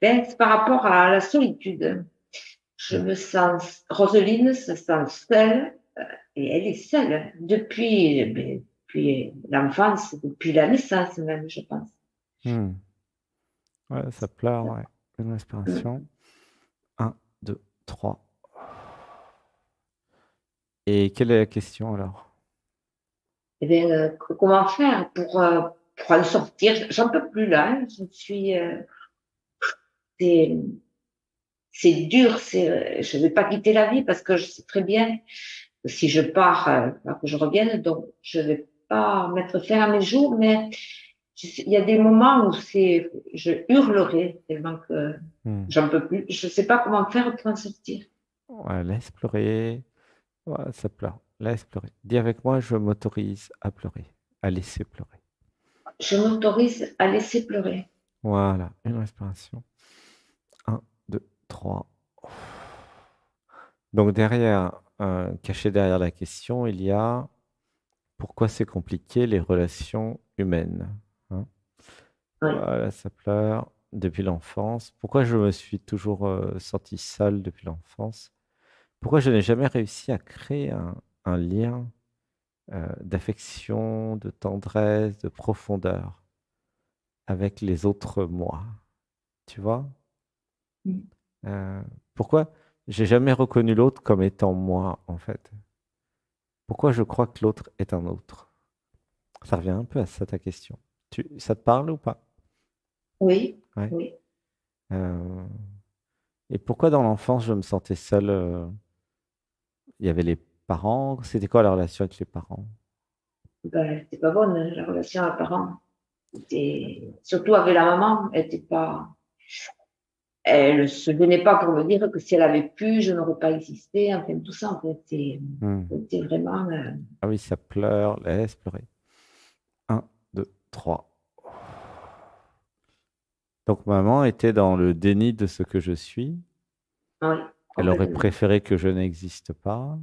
Ben, c'est par rapport à la solitude. Je Mm. me sens, Roseline se sent seule, et elle est seule depuis, ben, depuis l'enfance, depuis la naissance même, je pense. Hmm. Ouais, ça pleure, ouais. Une respiration. Un, 2, 3. Et quelle est la question alors? Eh bien, comment faire pour en sortir? J'en peux plus là, hein. C'est, c'est dur, je vais pas quitter la vie parce que je sais très bien que si je pars, que je revienne, donc je vais pas mettre fin à mes jours, mais il y a des moments où je hurlerai tellement que Hmm. j'en peux plus. Je sais pas comment faire pour en sortir. Ouais, laisse pleurer. Ouais, ça pleure. Laisse pleurer. Dis avec moi, je m'autorise à pleurer, à laisser pleurer. Je m'autorise à laisser pleurer. Voilà, une respiration. Un, 2, 3. Donc derrière, caché derrière la question, il y a pourquoi c'est compliqué les relations humaines, hein? Oui. Voilà, ça pleure depuis l'enfance. Pourquoi je me suis toujours senti seul depuis l'enfance? Pourquoi je n'ai jamais réussi à créer un lien d'affection, de tendresse, de profondeur avec les autres moi, tu vois? Euh, Pourquoi j'ai jamais reconnu l'autre comme étant moi, en fait? Pourquoi je crois que l'autre est un autre? Ça revient un peu à ça ta question. Ça te parle ou pas? Oui, Ouais. oui. Euh, et pourquoi dans l'enfance je me sentais seul? Il y avait les parents. C'était quoi la relation avec les parents? Ben, c'était pas bonne, hein, la relation à parents. Surtout avec la maman, elle se donnait pas pour me dire que si elle avait pu, je n'aurais pas existé. Enfin, tout ça, en fait, Hmm. c'était vraiment, Ah oui, ça pleure, laisse pleurer. Un, 2, 3. Donc maman était dans le déni de ce que je suis. oui, Elle aurait complètement. préféré que je n'existe pas.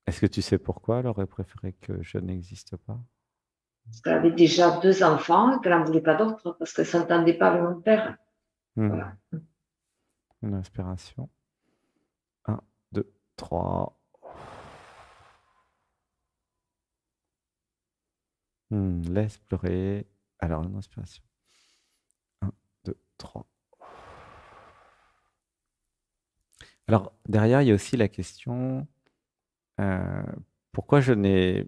Est-ce que tu sais pourquoi elle aurait préféré que je n'existe pas? Parce qu'elle avait déjà deux enfants et qu'elle n'en voulait pas d'autres parce qu'elle s'entendait pas avec mon père. Hmm. Voilà. Une inspiration. Un, 2, 3. Laisse pleurer. Alors, une inspiration. Un, 2, 3. Alors, derrière, il y a aussi la question, euh, pourquoi je n'ai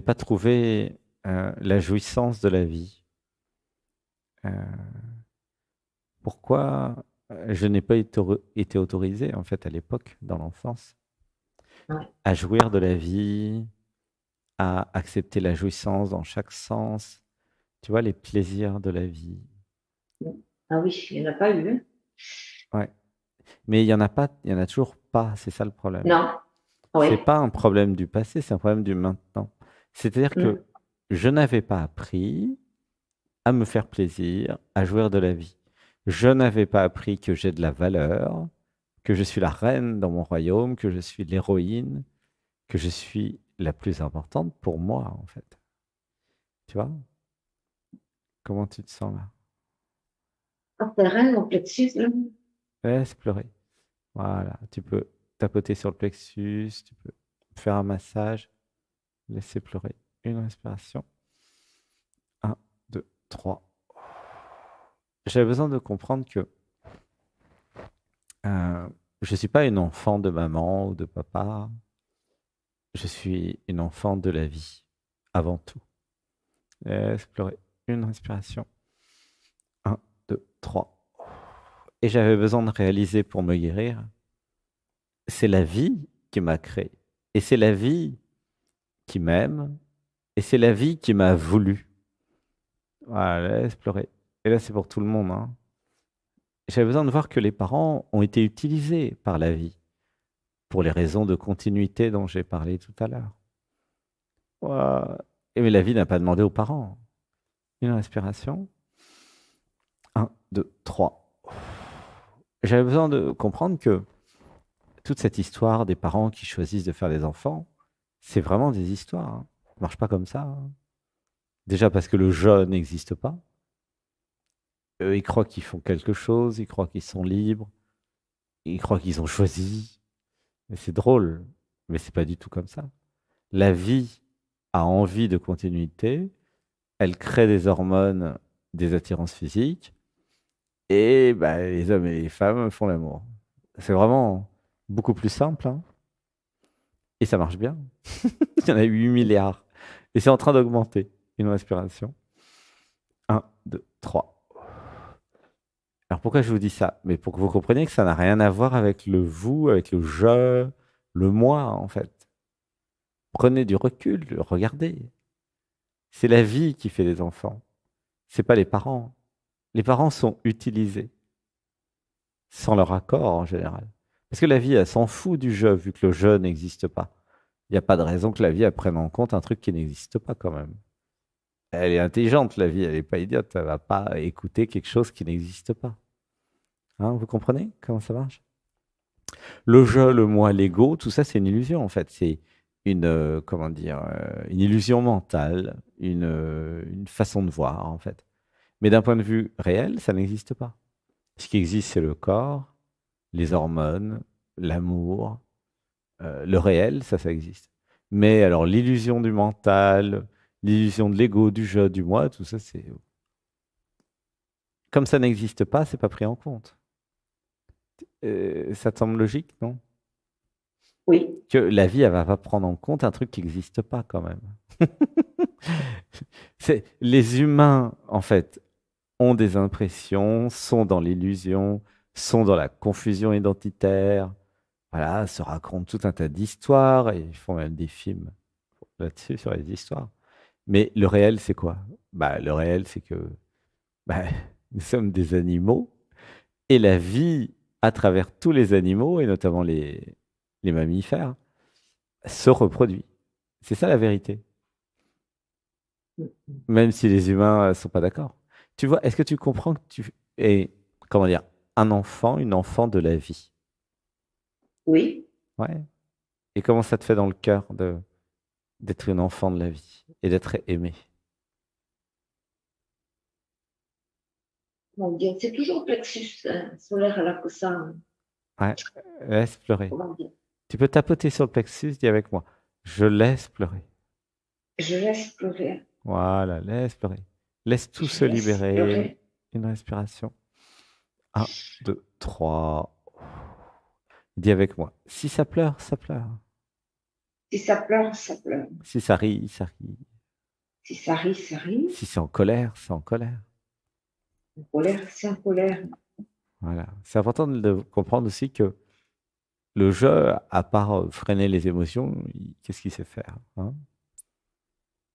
pas trouvé la jouissance de la vie? Euh, Pourquoi je n'ai pas été autorisé, en fait, à l'époque, dans l'enfance, Ouais. à jouir de la vie, à accepter la jouissance dans chaque sens, tu vois, les plaisirs de la vie. Ah oui, il n'y en a pas eu, hein. Ouais. Mais il y en a pas, il y en a toujours pas, c'est ça le problème. Non, oui. C'est pas un problème du passé, c'est un problème du maintenant. C'est-à-dire que Mm. je n'avais pas appris à me faire plaisir, à jouir de la vie. Je n'avais pas appris que j'ai de la valeur, que je suis la reine dans mon royaume, que je suis l'héroïne, que je suis la plus importante pour moi, en fait. Tu vois? Comment tu te sens là? En terrain, au plexus, là. Laisse pleurer. Voilà. Tu peux tapoter sur le plexus, tu peux faire un massage, laisser pleurer. Une respiration. Un, 2, 3. J'avais besoin de comprendre que je ne suis pas une enfant de maman ou de papa. Je suis une enfant de la vie, avant tout. Laisse pleurer. Une respiration. Un, 2, 3. Et j'avais besoin de réaliser pour me guérir, c'est la vie qui m'a créé. Et c'est la vie qui m'aime. Et c'est la vie qui m'a voulu. Voilà, laisse pleurer. Et là, c'est pour tout le monde, hein. J'avais besoin de voir que les parents ont été utilisés par la vie pour les raisons de continuité dont j'ai parlé tout à l'heure. Ouah. Et mais la vie n'a pas demandé aux parents. Une respiration. Un, 2, 3. J'avais besoin de comprendre que toute cette histoire des parents qui choisissent de faire des enfants, c'est vraiment des histoires, hein. Ça marche pas comme ça, hein. Déjà parce que le je n'existe pas. Eux, ils croient qu'ils font quelque chose, ils croient qu'ils sont libres, ils croient qu'ils ont choisi. Et c'est drôle, mais c'est pas du tout comme ça. La vie a envie de continuité, elle crée des hormones, des attirances physiques, et bah, les hommes et les femmes font l'amour. C'est vraiment beaucoup plus simple, hein, et ça marche bien. Il y en a 8 milliards. Et c'est en train d'augmenter. Une respiration. Un, 2, 3. Alors pourquoi je vous dis ça? Mais pour que vous compreniez que ça n'a rien à voir avec le vous, avec le je, le moi, en fait. Prenez du recul, regardez. C'est la vie qui fait les enfants. C'est pas les parents. Les parents sont utilisés sans leur accord en général. Parce que la vie, elle s'en fout du je, vu que le je n'existe pas. Il n'y a pas de raison que la vie elle prenne en compte un truc qui n'existe pas quand même. Elle est intelligente, la vie, elle n'est pas idiote. Elle va pas écouter quelque chose qui n'existe pas. Hein, vous comprenez comment ça marche? Le je, le moi, l'ego, tout ça, c'est une illusion en fait. C'est une, comment dire, une illusion mentale, une façon de voir en fait. Mais d'un point de vue réel, ça n'existe pas. Ce qui existe, c'est le corps, les hormones, l'amour, le réel, ça existe. Mais alors, l'illusion du mental, l'illusion de l'ego, du je, du moi, tout ça, c'est. Comme ça n'existe pas, c'est pas pris en compte. Ça te semble logique, non? Oui, Que la vie, elle va pas prendre en compte un truc qui n'existe pas quand même. Les humains, en fait, ont des impressions, sont dans l'illusion, sont dans la confusion identitaire, voilà, se racontent tout un tas d'histoires et ils font même des films là-dessus sur les histoires. Mais le réel, c'est quoi? Bah, le réel, c'est que bah, nous sommes des animaux et la vie à travers tous les animaux, et notamment les mammifères, se reproduit. C'est ça la vérité, même si les humains ne sont pas d'accord. Tu vois, est-ce que tu comprends que tu es, comment dire, un enfant, une enfant de la vie? oui. Ouais. Et comment ça te fait dans le cœur d'être une enfant de la vie et d'être aimé? Mon Dieu, c'est toujours le plexus solaire là que ça. Ouais, laisse pleurer. Comment dire? Tu peux tapoter sur le plexus, dis avec moi. Je laisse pleurer. Je laisse pleurer. Voilà, laisse pleurer. Laisse tout Je se laisse libérer. pleurer. Une respiration. Un, deux, trois. Dis avec moi. Si ça pleure, ça pleure. Si ça pleure, ça pleure. Si ça rit, ça rit. Si ça rit, ça rit. Si c'est en colère, c'est en colère. En colère, c'est en colère. Voilà. C'est important de comprendre aussi que le jeu, à part freiner les émotions, qu'est-ce qu'il sait faire, hein?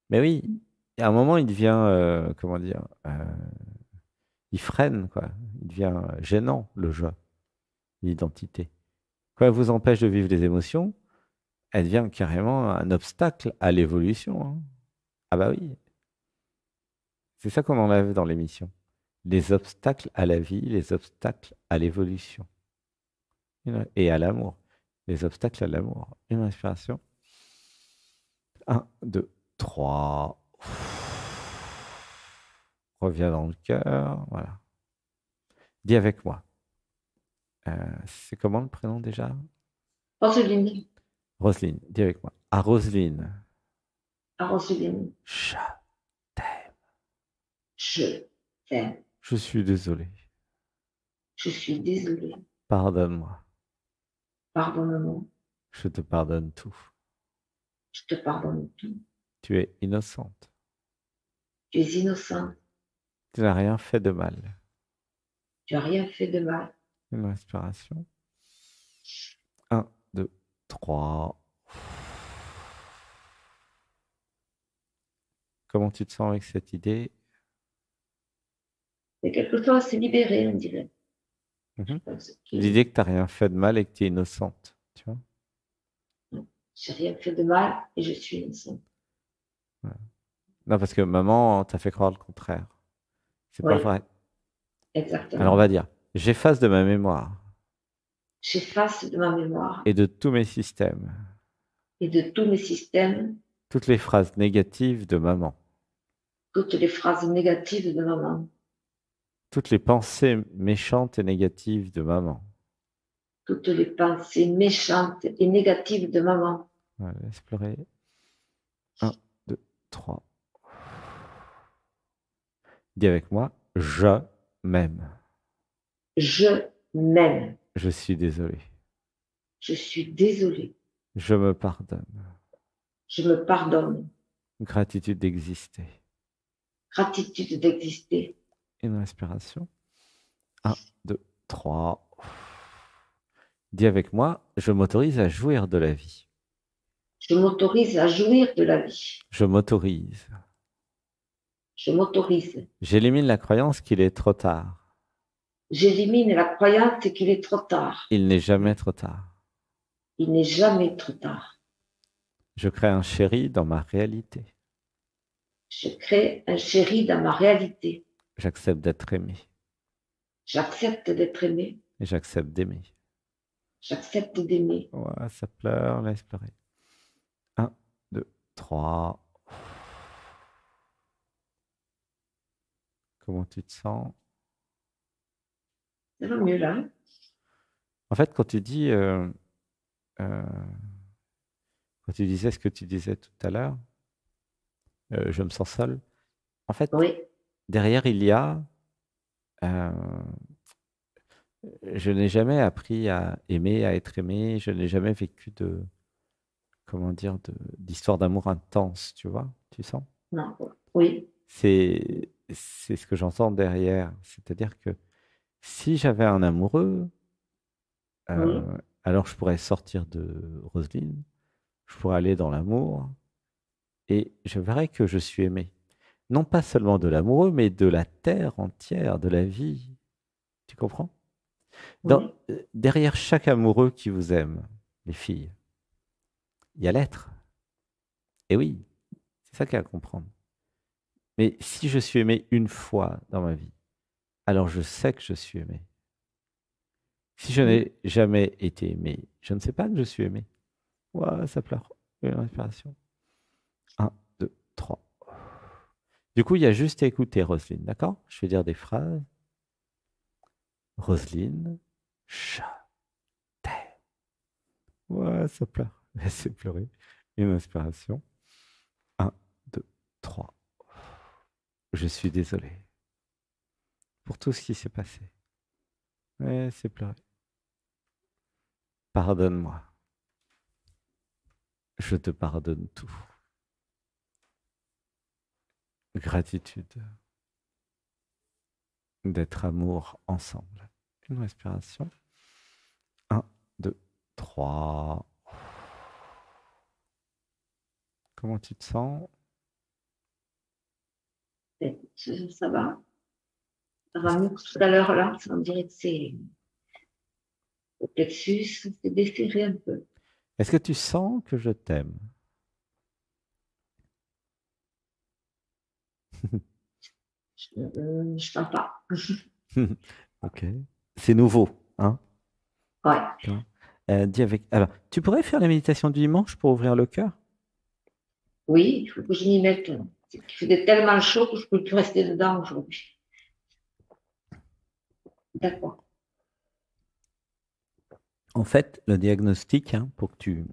Mais oui, à un moment, il devient, comment dire, il freine, quoi. Il devient gênant, le jeu, l'identité. Quand elle vous empêche de vivre les émotions, elle devient carrément un obstacle à l'évolution, hein. Ah bah oui, c'est ça qu'on enlève dans l'émission. Les obstacles à la vie, les obstacles à l'évolution et à l'amour. Les obstacles à l'amour. Une respiration. Un, deux, trois. Reviens dans le cœur. Voilà. Dis avec moi. C'est comment le prénom déjà? Roseline, Roselyne. Dis avec moi. À Roselyne. à Roseline, Je t'aime. je t'aime. Je suis désolé. Je suis désolée. Pardonne-moi. Pardonne-moi. Je te pardonne tout. Je te pardonne tout. Tu es innocente. Tu es innocent. Tu n'as rien fait de mal. Tu n'as rien fait de mal. Une respiration. Un, deux, trois. Comment tu te sens avec cette idée? C'est quelque chose à se libérer, on dirait. Je Mhm. pense que L'idée que tu n'as rien fait de mal et que tu es innocente. Tu vois? j'ai rien fait de mal et je suis innocent. Ouais. Non, parce que maman t'a fait croire le contraire. C'est pas Oui, vrai. Alors on exactement. va dire, j'efface de ma mémoire J'efface de ma mémoire et de tous mes systèmes et de tous mes systèmes toutes les phrases négatives de maman. toutes les phrases négatives de maman. toutes les pensées méchantes et négatives de maman. toutes les pensées méchantes et négatives de maman. Voilà, laisse pleurer. 1, 2, 3. Dis avec moi, je m'aime. Je m'aime. Je suis désolé. Je suis désolée. Je me pardonne. Je me pardonne. Gratitude d'exister. Gratitude d'exister. Une respiration. 1, 2, 3. Dis avec moi, je m'autorise à jouir de la vie. Je m'autorise à jouir de la vie. Je m'autorise. Je m'autorise. J'élimine la croyance qu'il est trop tard. J'élimine la croyance qu'il est trop tard. Il n'est jamais trop tard. Il n'est jamais trop tard. Je crée un chéri dans ma réalité. Je crée un chéri dans ma réalité. J'accepte d'être aimé. J'accepte d'être aimé. Et j'accepte d'aimer. J'accepte d'aimer. Ouais, ça pleure, laisse pleurer. 1, 2, 3. Comment tu te sens? Ça va mieux là. En fait, quand tu dis, quand tu disais ce que tu disais tout à l'heure, je me sens seul. En fait, Oui. derrière, il y a, euh, je n'ai jamais appris à aimer, à être aimé. Je n'ai jamais vécu de, comment dire, d'histoire d'amour intense, tu vois, tu sens? Non. Oui. C'est ce que j'entends derrière. C'est-à-dire que si j'avais un amoureux, Oui. alors je pourrais sortir de Roselyne, je pourrais aller dans l'amour et je verrais que je suis aimé. Non pas seulement de l'amoureux, mais de la terre entière, de la vie. Tu comprends? Oui. Derrière chaque amoureux qui vous aime, les filles, il y a l'être. Et oui, c'est ça qu'il y a à comprendre. Mais si je suis aimé une fois dans ma vie, alors je sais que je suis aimé. Si je n'ai jamais été aimé, je ne sais pas que je suis aimé. Ouah, ça pleure. Une respiration. 1, 2, 3. Du coup, il y a juste à écouter Roselyne, d'accord? Je vais dire des phrases. Roselyne, je t'aime. Ouais, ça pleure. Laissez pleurer. Une inspiration. 1, 2, 3. Je suis désolé pour tout ce qui s'est passé. Laissez pleurer. Pardonne-moi. Je te pardonne tout. Gratitude d'être amour ensemble. Une respiration. 1, 2, 3. Comment tu te sens? Ça va. Ça va mieux que tout à l'heure là. On dirait que c'est le plexus, c'est desserré un peu. Est-ce que tu sens que je t'aime? Je sens pas. Ok. C'est nouveau, hein? Ouais. Dis avec. Alors, tu pourrais faire la méditation du dimanche pour ouvrir le cœur? Oui, il faut que je m'y mette. Il fait tellement chaud que je ne peux plus rester dedans aujourd'hui. D'accord. En fait, le diagnostic, hein, pour que tu,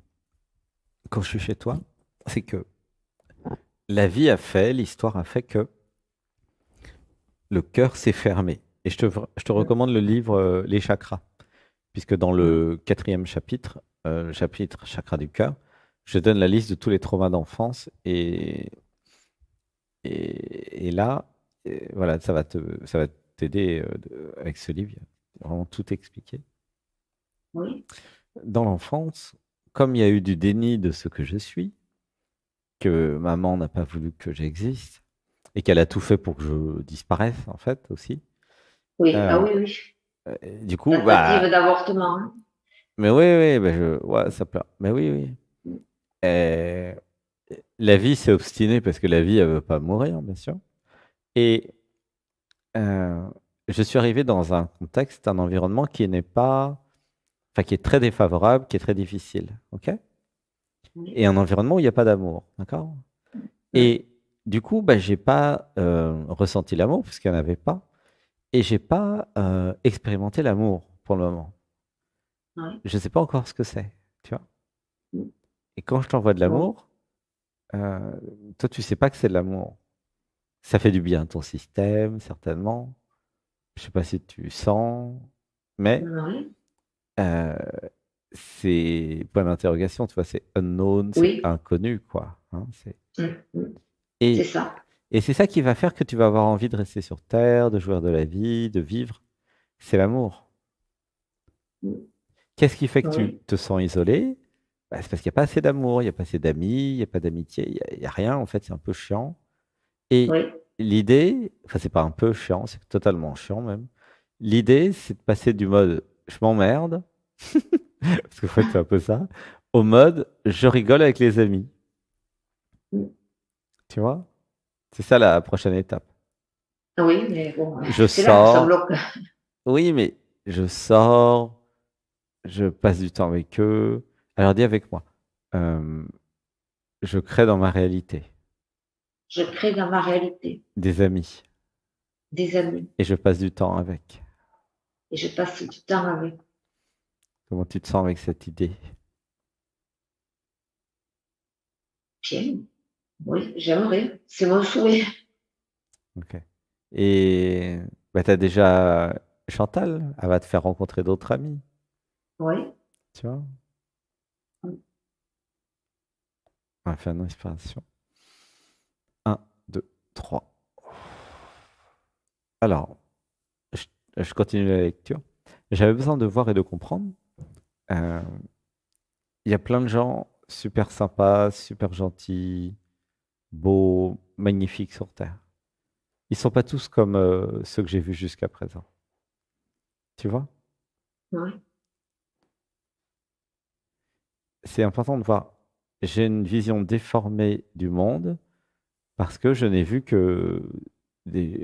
quand je suis chez toi, c'est que la vie a fait, l'histoire a fait que le cœur s'est fermé. Et je te recommande le livre Les chakras, puisque dans le 4e chapitre, le chapitre chakra du cœur, je donne la liste de tous les traumas d'enfance et là, voilà, ça va t'aider avec ce livre. Il y a vraiment tout expliqué. Oui. Dans l'enfance, comme il y a eu du déni de ce que je suis, que maman n'a pas voulu que j'existe et qu'elle a tout fait pour que je disparaisse en fait aussi. Oui. Ah Euh, oui, oui. du coup, Tentative bah, d'avortement. Hein. mais oui, oui, bah, ouais, ça pleure. Mais oui, oui. Euh, la vie s'est obstinée parce que la vie, elle veut pas mourir, bien sûr. Et euh, je suis arrivé dans un contexte, un environnement qui n'est pas, enfin, qui est très défavorable, qui est très difficile, ok? Oui. Et un environnement où il n'y a pas d'amour, d'accord? Oui. Et du coup, bah, j'ai pas ressenti l'amour parce qu'il n'y en avait pas. et j'ai pas expérimenté l'amour pour le moment. ouais. Je sais pas encore ce que c'est, tu vois. Mm. Et quand je t'envoie de Bon, l'amour, euh, toi, tu sais pas que c'est de l'amour. Ça fait du bien à ton système, certainement. Je sais pas si tu sens, mais ouais. euh, c'est point d'interrogation, tu vois, c'est unknown, c'est Oui, inconnu, quoi. Hein, mm. C'est et, ça. et c'est ça qui va faire que tu vas avoir envie de rester sur Terre, de jouir de la vie, de vivre. C'est l'amour. Mm. Qu'est-ce qui fait que tu Oui, te sens isolé? Bah, c'est parce qu'il n'y a pas assez d'amour, il n'y a pas assez d'amis, il n'y a pas d'amitié, il y a rien, en fait, c'est un peu chiant. Et oui, l'idée, enfin, c'est pas un peu chiant, c'est totalement chiant même. L'idée, c'est de passer du mode je m'emmerde, parce qu'en fait, c'est un peu ça, au mode je rigole avec les amis. mm. Tu vois? C'est ça la prochaine étape. Oui, mais bon, Je c'est là que ça sors, bloque. oui, mais je sors, je passe du temps avec eux. Alors dis avec moi, euh, je crée dans ma réalité Je crée dans ma réalité des amis des amis et je passe du temps avec. et je passe du temps avec. Comment tu te sens avec cette idée? Bien, oui, j'aimerais. C'est mon souhait. Ok. Et bah, tu as déjà Chantal, elle va te faire rencontrer d'autres amis, Oui. tu vois? On va faire une inspiration. Un, 2, 3. Alors, je, je continue la lecture. J'avais besoin de voir et de comprendre. Euh, Il y a plein de gens super sympas, super gentils, beaux, magnifiques sur Terre. Ils sont pas tous comme ceux que j'ai vus jusqu'à présent. Tu vois? Oui. C'est important de voir. J'ai une vision déformée du monde parce que je n'ai vu que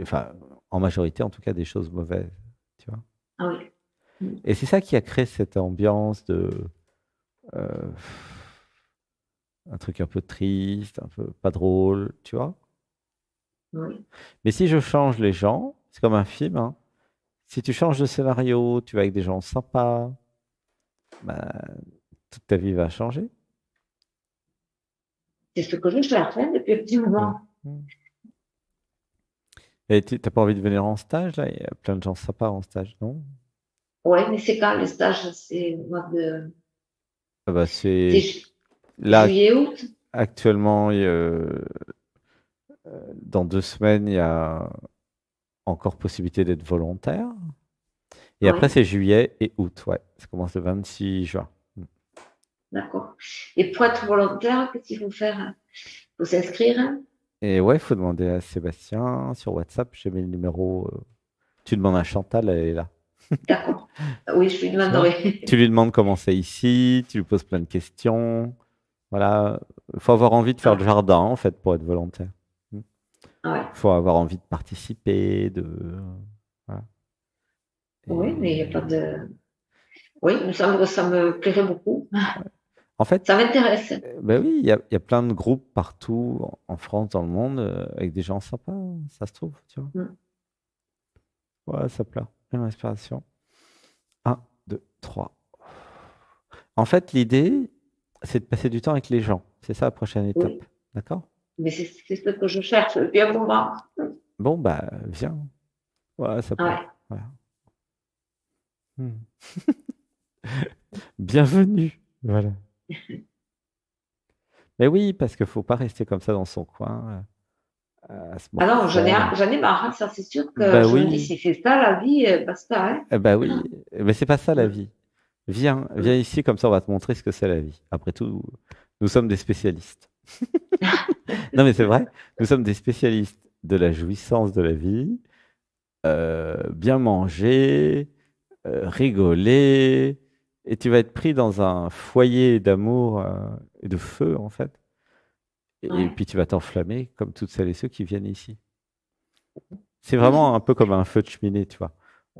enfin, en majorité en tout cas, des choses mauvaises. Tu vois? Ah oui. Mm. Et c'est ça qui a créé cette ambiance de euh, un truc un peu triste, un peu pas drôle, tu vois? Oui. Mais si je change les gens, c'est comme un film, hein. Si tu changes de scénario, tu vas avec des gens sympas, bah, toute ta vie va changer. C'est ce que je cherche hein, depuis un petit Mm. moment. Mm. Et tu t'as pas envie de venir en stage, là? Il y a plein de gens sympas en stage, non? Oui, mais c'est quand les stages? C'est au mois de Ah bah, c'est c'est là, juillet, août? actuellement, dans 2 semaines, il y a encore possibilité d'être volontaire. Et après, Oui, c'est juillet et août, ouais. Ça commence le 26 juin. Mm. d'accord. Et pour être volontaire, qu'est-ce qu'il faut faire? Il faut s'inscrire? Et ouais, il faut demander à Sébastien sur WhatsApp. J'ai mis le numéro. Tu demandes à Chantal, elle est là. D'accord. Oui, je lui Tu vois? Tu demanderai. lui demandes comment c'est ici, tu lui poses plein de questions. Voilà. Il faut avoir envie de faire le Ah, jardin, en fait, pour être volontaire. Il ouais. faut avoir envie de participer, de. Voilà. Oui, mais il n'y a pas Et de. Oui, ça me plairait beaucoup. en fait, Ça m'intéresse. ben oui, il y a plein de groupes partout en France, dans le monde, avec des gens sympas, ça se trouve, tu vois. Mm. Ouais, ça plaît. Une respiration. Un, 2, 3. En fait, l'idée, c'est de passer du temps avec les gens. C'est ça la prochaine étape. Oui, D'accord? mais c'est ce que je cherche depuis un moment. Bon, bah, viens. Ouais, ça plaît. Ouais. Voilà. Hmm. Bienvenue. Voilà. Mais oui, parce qu'il faut pas rester comme ça dans son coin, à se Ah non, morfondre. j'en ai marre, hein, ça c'est sûr que Bah je me dis, oui, si c'est ça la vie, basta, hein. bah oui. Mais c'est pas ça la Mm, vie. Viens, viens mm. ici, comme ça on va te montrer ce que c'est la vie. Après tout, nous sommes des spécialistes. Non, mais c'est vrai, nous sommes des spécialistes de la jouissance de la vie, bien manger, rigoler, et tu vas être pris dans un foyer d'amour et de feu, en fait. Et Ouais. puis tu vas t'enflammer comme toutes celles et ceux qui viennent ici. C'est vraiment un peu comme un feu de cheminée, tu vois.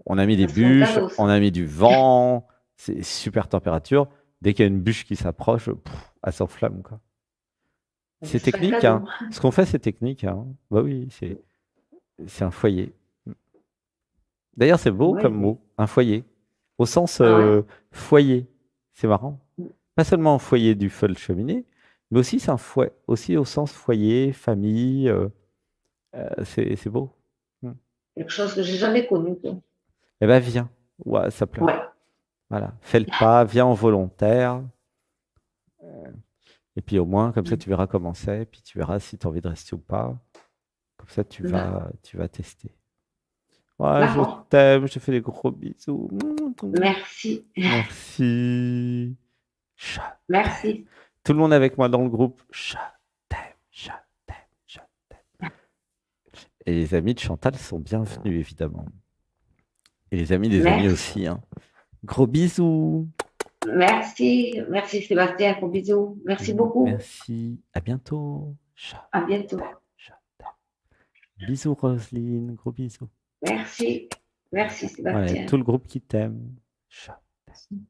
On a mis des Ça serait un bûches, cadeau, on ça. a mis du vent, c'est super température. Dès qu'il y a une bûche qui s'approche, elle s'enflamme, quoi. Ça C'est serait un technique, hein. cadeau. Ce qu'on fait, c'est technique, hein. Bah oui, c'est un foyer. D'ailleurs, c'est beau Oui, comme oui. mot, un foyer. Au sens Ah ouais. foyer. C'est marrant. Pas seulement un foyer du feu de cheminée, mais aussi c'est un foyer, aussi au sens foyer, famille. C'est beau. Mm. Quelque chose que j'ai jamais connu, quoi. Eh ben, viens. Ouais, ça pleure. Ouais. Voilà. Fais le pas, viens en volontaire. Et puis au moins, comme ça, tu verras comment c'est. Puis tu verras si tu as envie de rester ou pas. Comme ça, D'accord. tu vas tester. Ouais, je D'accord. t'aime, je te fais des gros bisous. Merci. Merci. Je t'aime. Merci. Tout le monde avec moi dans le groupe. Je t'aime, je t'aime, je t'aime. Et les amis de Chantal sont bienvenus, évidemment. Et les amis des amis Merci. aussi, hein. Gros bisous. Merci. Merci Sébastien. Gros bisous. Merci beaucoup. Merci. À bientôt. À bientôt. Je t'aime. Bisous, Roselyne. Gros bisous. Merci. Merci Voilà, Sébastien. tout le groupe qui t'aime. Je t'aime.